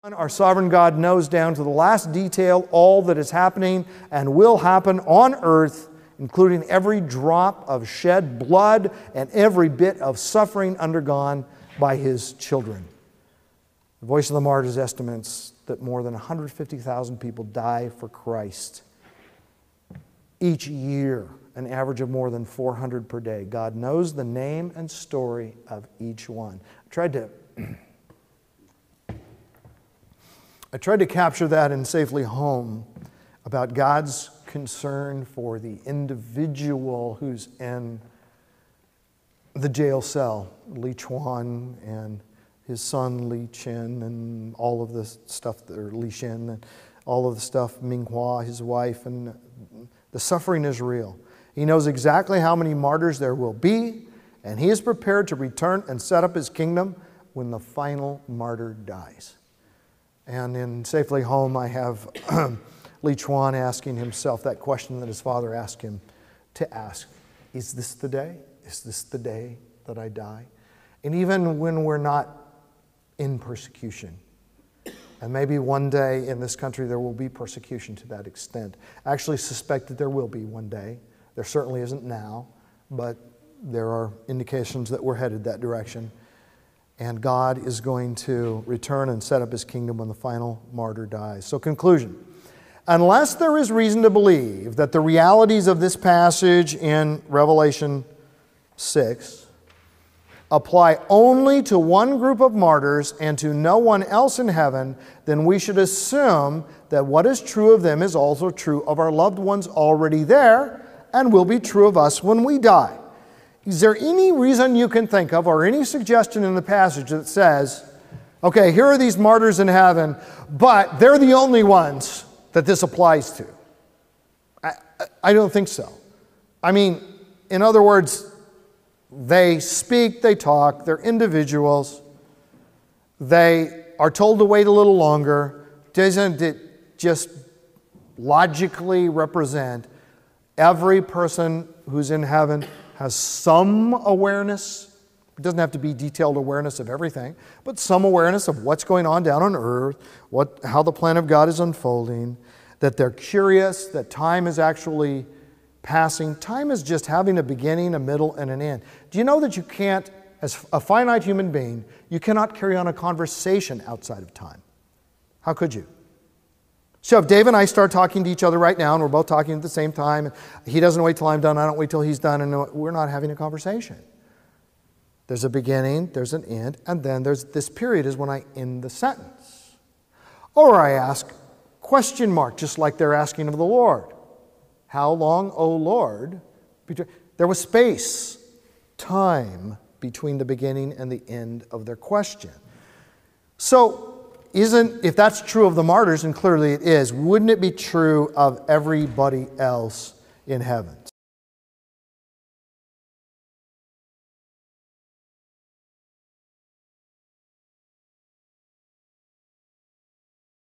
Our sovereign God knows down to the last detail all that is happening and will happen on earth, including every drop of shed blood and every bit of suffering undergone by His children. The Voice of the Martyrs estimates that more than 150,000 people die for Christ each year, an average of more than 400 per day. God knows the name and story of each one. I tried to capture that in Safely Home about God's concern for the individual who's in the jail cell, Li Chuan and his son Li Chen and all of the stuff, or Li Xin and all of the stuff, Ming Hua, his wife, and the suffering is real. He knows exactly how many martyrs there will be, and he is prepared to return and set up his kingdom when the final martyr dies. And in Safely Home, I have Li Chuan asking himself that question that his father asked him to ask. Is this the day? Is this the day that I die? And even when we're not in persecution, and maybe one day in this country there will be persecution to that extent. I actually suspect that there will be one day. There certainly isn't now, but there are indications that we're headed that direction. And God is going to return and set up His kingdom when the final martyr dies. So, conclusion. Unless there is reason to believe that the realities of this passage in Revelation 6 apply only to one group of martyrs and to no one else in heaven, then we should assume that what is true of them is also true of our loved ones already there and will be true of us when we die. Is there any reason you can think of or any suggestion in the passage that says, okay, here are these martyrs in heaven, but they're the only ones that this applies to? I don't think so. I mean, in other words, they speak, they talk, they're individuals. They are told to wait a little longer. Doesn't it just logically represent every person who's in heaven has some awareness? It doesn't have to be detailed awareness of everything, but some awareness of what's going on down on earth, how the plan of God is unfolding, that they're curious, that time is actually passing. Time is just having a beginning, a middle, and an end. Do you know that you can't, as a finite human being, you cannot carry on a conversation outside of time? How could you? So if Dave and I start talking to each other right now, and we're both talking at the same time, and he doesn't wait till I'm done, I don't wait till he's done, and we're not having a conversation. There's a beginning, there's an end, and then there's this period is when I end the sentence. Or I ask question mark, just like they're asking of the Lord. How long, O Lord? There was space, time between the beginning and the end of their question. So, if that's true of the martyrs, and clearly it is, wouldn't it be true of everybody else in heaven?